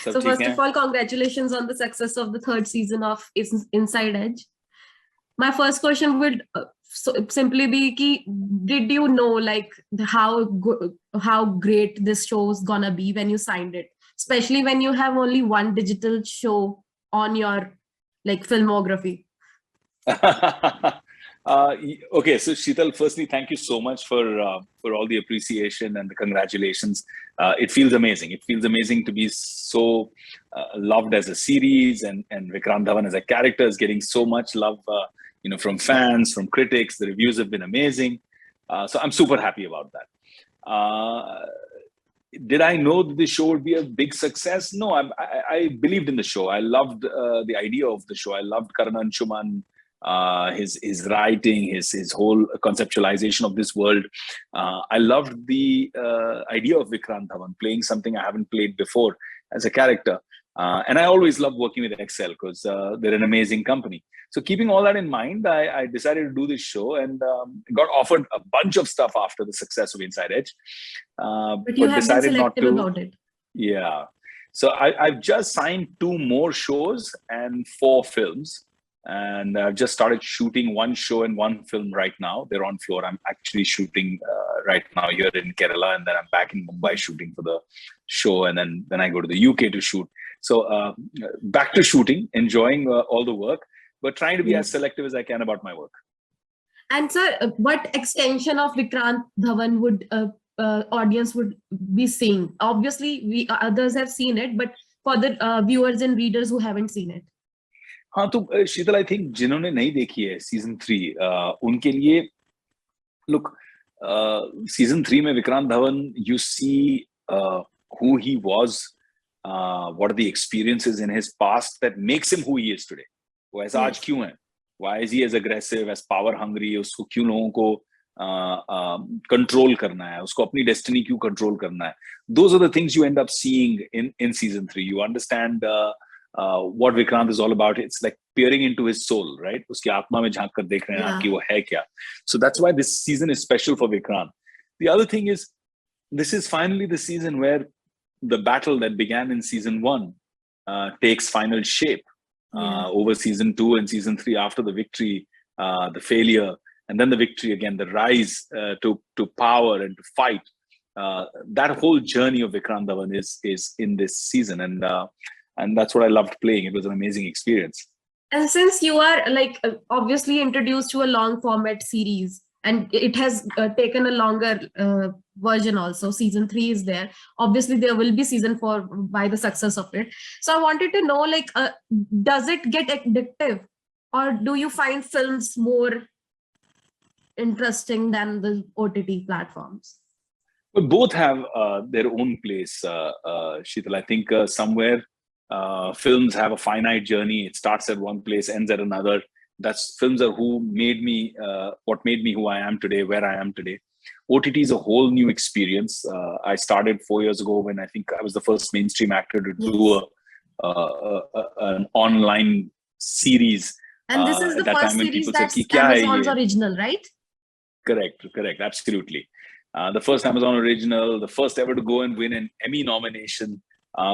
So first of all, congratulations on the success of the third season of Inside Edge. My first question would simply be, did you know like how great this show is gonna be when you signed it, especially when you have only one digital show on your like filmography? Okay, so Sheetal, firstly, thank you so much for all the appreciation and the congratulations. It feels amazing. It feels amazing to be so loved as a series, and Vikrant Dhawan as a character is getting so much love, from fans, from critics. The reviews have been amazing. So I'm super happy about that. Did I know that the show would be a big success? No, I believed in the show. I loved the idea of the show. I loved Karan Anshuman, his writing, his whole conceptualization of this world. I loved the idea of Vikrant Dhawan playing something I haven't played before as a character. And I always love working with Excel because they're an amazing company. So keeping all that in mind, I decided to do this show, and got offered a bunch of stuff after the success of Inside Edge. But you have been selective about it. Yeah. So I've just signed 2 more shows and 4 films. And I've just started shooting 1 show and 1 film right now. They're on floor. I'm actually shooting right now here in Kerala, and then I'm back in Mumbai shooting for the show, and then I go to the UK to shoot. So back to shooting, enjoying all the work, but trying to be as selective as I can about my work. And sir, what extension of Vikrant Dhawan would audience would be seeing? Obviously, we others have seen it, but for the viewers and readers who haven't seen it. हाँ, तो शीतल, I think जिन्होंने नहीं देखी है season 3, उनके लिए look, season 3 में Vikrant Dhawan, you see who he was, what are the experiences in his past that makes him who he is today. वो ऐसा आज क्यों है? Why is he as aggressive, as power hungry? उसको क्यों लोगों को control करना है? उसको अपनी destiny क्यों control करना है? Those are the things you end up seeing in season 3. You understand what Vikrant is all about. It's like peering into his soul, right? उसकी आत्मा में झांक कर देख रहे हैं आपकी वो है क्या. So that's why this season is special for Vikrant. The other thing is, this is finally the season where the battle that began in season 1 takes final shape over season 2 and season 3. After the victory, the failure, and then the victory again, the rise to power and to fight. That whole journey of Vikrant Dhawan is in this season, and that's what I loved playing. It was an amazing experience. And since you are like obviously introduced to a long format series, and it has taken a longer version also, season 3 is there. Obviously, there will be season 4 by the success of it. So I wanted to know, like, does it get addictive, or do you find films more interesting than the OTT platforms? But both have their own place, Sheetal. I think somewhere films have a finite journey. It starts at one place, ends at another. Films are who made me, what made me who I am today, where I am today. OTT is a whole new experience. I started 4 years ago when I think I was the first mainstream actor to do an online series. And this is the first series that's Amazon's original, right? Correct, absolutely. The first Amazon original, the first ever to go and win an Emmy nomination.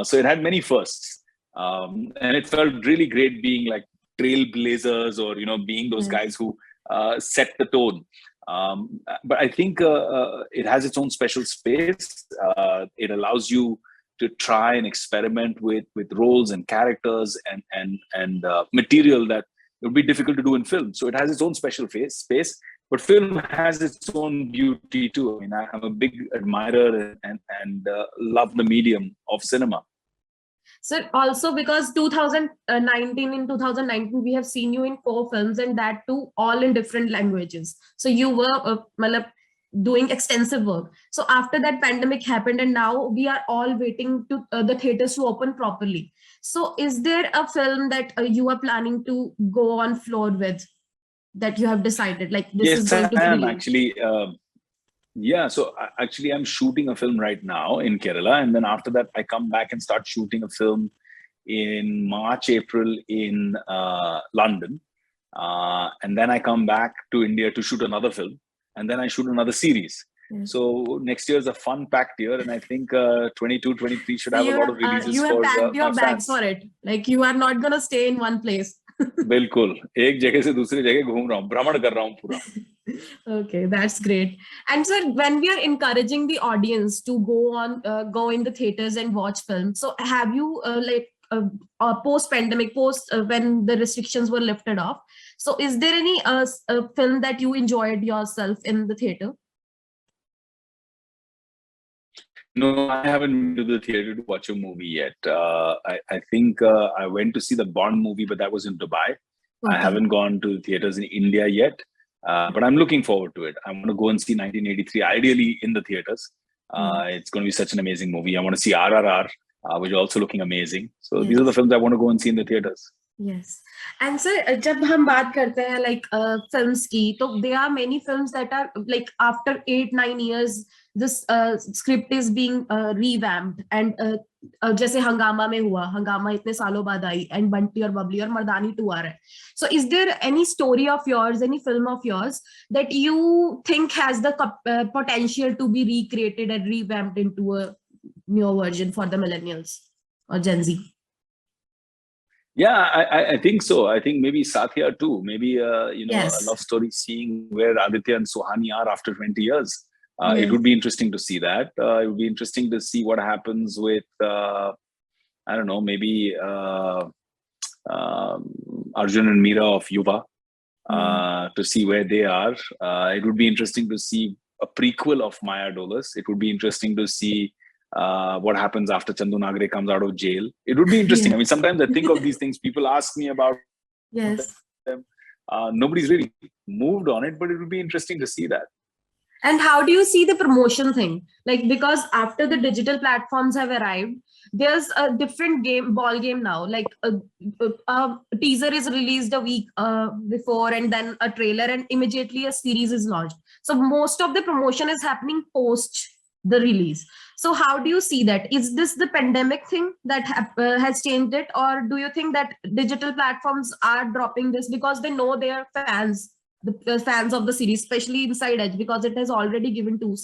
So it had many firsts. And it felt really great being like trailblazers, or being those guys who set the tone. But I think it has its own special space. It allows you to try and experiment with roles and characters and material that would be difficult to do in film. So it has its own special space. But film has its own beauty too. I mean, I'm a big admirer and love the medium of cinema. So also because 2019, we have seen you in 4 films, and that too all in different languages. So you were doing extensive work. So after that, pandemic happened, and now we are all waiting to the theaters to open properly. So is there a film that you are planning to go on floor with, that you have decided like this is going to be released? Actually. So actually I'm shooting a film right now in Kerala, and then after that I come back and start shooting a film in March, April in London, and then I come back to India to shoot another film, and then I shoot another series. Yes. So next year is a fun-packed year, and I think 22, 23 should So have a lot of releases you have for packed my your bags fans. for it. Like you are not gonna stay in one place. बिल्कुल एक जगह से दूसरी जगह घूम रहा हूँ, भ्रमण कर रहा हूँ पूरा. Okay, that's great. And sir, when we are encouraging the audience to go in the theaters and watch films, so have you post pandemic, post when the restrictions were lifted off, so is there any film that you enjoyed yourself in the theater? No, I haven't been to the theater to watch a movie yet. I think I went to see the Bond movie, but that was in Dubai. I Okay. haven't gone to the theaters in India yet, but I'm looking forward to it. I want to go and see 1983, ideally in the theaters. It's going to be such an amazing movie. I want to see RRR, which is also looking amazing. So these are the Yes. films I want to go and see in the theaters. Yes. And sir, जब हम बात करते हैं like films की, तो there are many films that are like after 8-9 years, this script is being revamped and जैसे हंगामा में हुआ, हंगामा इतने सालों बाद आई, and बंटी और बबली और मर्दानी 2 आ रहा है. So is there any story of yours, any film of yours that you think has the potential to be recreated and revamped into a new version for the millennials or Gen Z? Yeah, I think so. I think maybe Satya too. Maybe Yes. a love story, seeing where Aditya and Suhani are after 20 years. Yes. It would be interesting to see that. It would be interesting to see what happens with I don't know, maybe Arjun and Meera of Yuva, to see where they are. It would be interesting to see a prequel of Maya Dolus. It would be interesting to see what happens after Chandu Nagre comes out of jail. It would be interesting. Yeah. I mean, sometimes I think of these things, people ask me about Yes. them. Nobody's really moved on it, but it would be interesting to see that. And how do you see the promotion thing? Like, because after the digital platforms have arrived, there's a different ball game now. Like a teaser is released a week before, and then a trailer, and immediately a series is launched. So most of the promotion is happening post the release. So how do you see that? Is this the pandemic thing that has changed it, or do you think that digital platforms are dropping this because they know their fans, the fans of the series, especially Inside Edge, because it has already given 2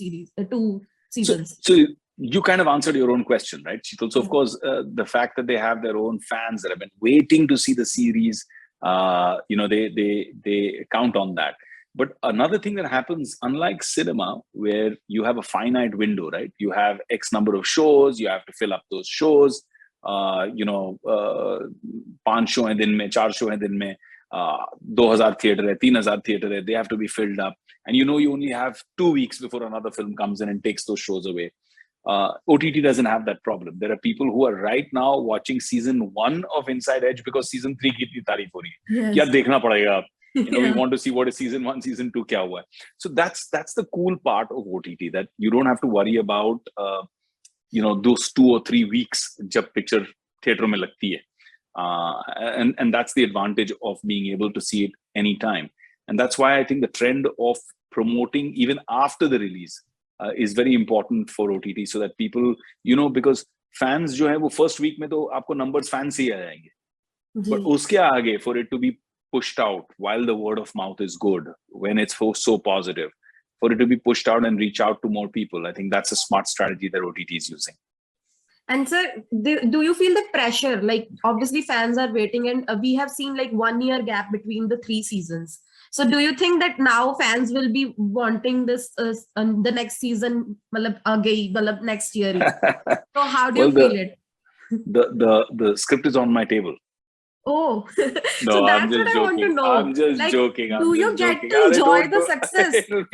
seasons? So you kind of answered your own question, right, Sheetal? So of course, the fact that they have their own fans that have been waiting to see the series, they count on that. But another thing that happens, unlike cinema, where you have a finite window, right? You have X number of shows, you have to fill up those shows. 5 show hai din mein, 4 show hai din mein, 2,000 theater hai, 3,000 theater hai, they have to be filled up. And you only have 2 weeks before another film comes in and takes those shows away. OTT doesn't have that problem. There are people who are right now watching season 1 of Inside Edge because season 3 ki itni tareef ho rahi hai. Yes. Yaar, dekhna padega. Yeah. We want to see what is season 1, season 2 kya hua hai. So that's the cool part of OTT, that you don't have to worry about those 2 or 3 weeks jab picture theater mein lagti hai. And that's the advantage of being able to see it anytime. And that's why I think the trend of promoting even after the release is very important for OTT, so that people, because fans jo hai wo first week mein to aapko numbers fans se hi aa jayenge. But uske aage, for it to be pushed out while the word of mouth is good, when it's so positive, for it to be pushed out and reach out to more people, I think that's a smart strategy that OTT is using. And sir, do you feel the pressure? Like, obviously fans are waiting, and we have seen like 1 year gap between the 3 seasons. So do you think that now fans will be wanting this the next season, next year? So how do you feel it? The script is on my table. Oh, no, so that's I'm just what I want to joking. know. I'm just Like, joking. Do you get to enjoy the success? Do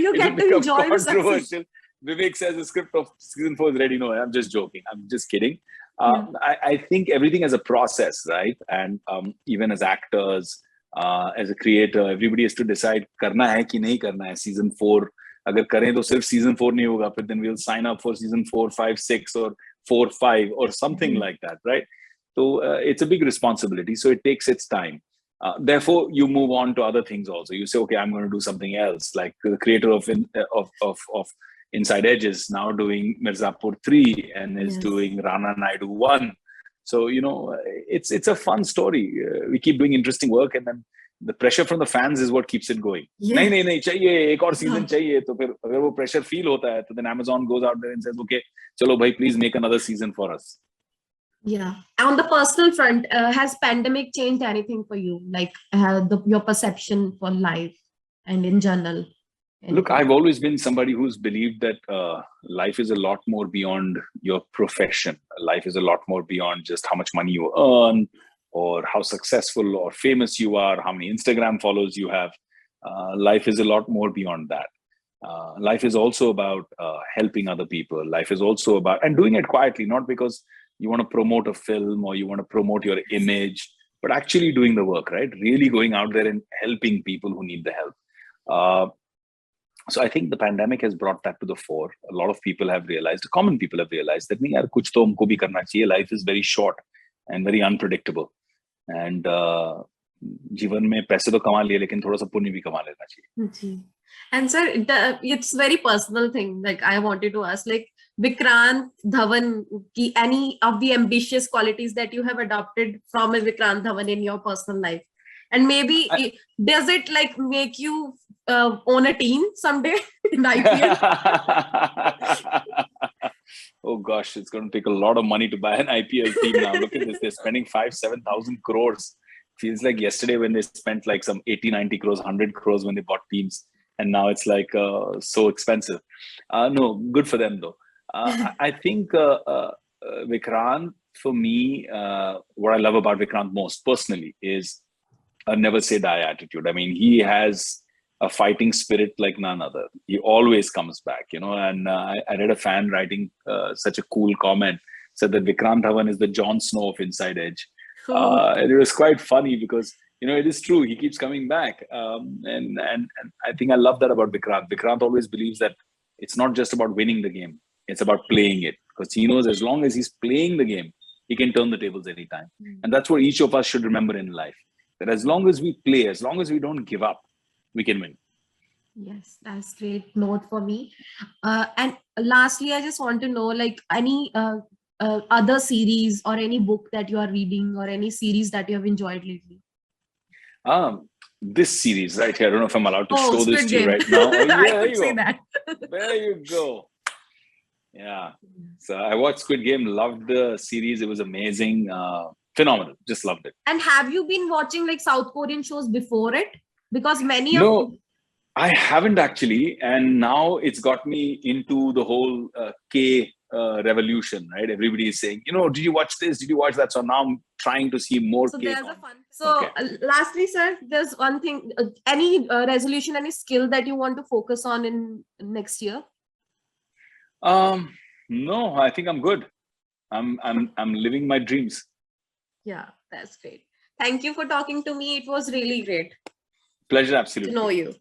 you get to enjoy the success? Vivek says the script of season 4 is ready. No, I'm just joking. I'm just kidding. I think everything has a process, right? And even as actors, as a creator, everybody has to decide karna hai ki nahi karna hai. Season 4, agar kare to sirf season 4 nahi hoga, but then we'll sign up for season 4, 5, 6 or 4, 5 or something like that, right? So it's a big responsibility. So it takes its time. Therefore, you move on to other things also. You say, okay, I'm going to do something else. Like the creator of Inside Edge is now doing Mirzapur 3 and is doing Rana Naidu 1. So, it's a fun story. We keep doing interesting work, and then the pressure from the fans is what keeps it going. Yes. नहीं चाहिए एक और season चाहिए तो फिर अगर वो pressure feel होता है तो then Amazon goes out there and says okay चलो भाई please make another season for us. Yeah. On the personal front, has pandemic changed anything for you? Like your perception for life and in general? Look, I've always been somebody who's believed that life is a lot more beyond your profession. Life is a lot more beyond just how much money you earn or how successful or famous you are, how many Instagram followers you have. Life is a lot more beyond that. Life is also about helping other people. Life is also about, and doing it quietly, not because you want to promote a film or you want to promote your image, but actually doing the work, right? Really going out there and helping people who need the help. So I think the pandemic has brought that to the fore. A lot of people have realized, common people have realized that नहीं यार कुछ तो हमको भी करना चाहिए. Life is very short and very unpredictable. And जीवन में पैसे तो कमा लिए लेकिन थोड़ा सा पुण्य भी कमा लेना चाहिए. And sir, it's very personal thing. Like I wanted to ask, like Vikrant Dhawan, any of the ambitious qualities that you have adopted from a Vikrant Dhawan in your personal life, and maybe does it like make you own a team someday in IPL? Oh gosh, it's going to take a lot of money to buy an IPL team now. Look at this, they're spending 5,000-7,000 crores. Feels like yesterday when they spent like some 80-90 crores, 100 crores when they bought teams. And now it's like so expensive. No, good for them though. I think Vikrant, for me, what I love about Vikrant most personally is a never say die attitude. I mean, he has a fighting spirit like none other. He always comes back, you know. And I read a fan writing such a cool comment, said that Vikrant Dhawan is the Jon Snow of Inside Edge. And it was quite funny because, you know, it is true. He keeps coming back. And I think I love that about Vikrant. Vikrant always believes that it's not just about winning the game. It's about playing it. Because he knows as long as he's playing the game, he can turn the tables anytime. And that's what each of us should remember in life. That as long as we play, as long as we don't give up, we can win. Yes, that's great note for me. And lastly, I just want to know, like, any other series or any book that you are reading or any series that you have enjoyed lately? This series right here, I don't know if I'm allowed to show Squid this to you Game. right now. Oh, yeah, I there could you say go. that. There you go. Yeah. So I watched Squid Game, loved the series. It was amazing. Phenomenal. Just loved it. And have you been watching like South Korean shows before it? Because many No, I haven't actually. And now it's got me into the whole K revolution, right? Everybody is saying, you know, did you watch this? Did you watch that? So now I'm trying to see more so K. there's a fun. So lastly, sir, there's one thing, any resolution, any skill that you want to focus on in next year? No, I think I'm good. I'm living my dreams. Yeah, that's great. Thank you for talking to me. It was really great Pleasure, absolutely. to know you.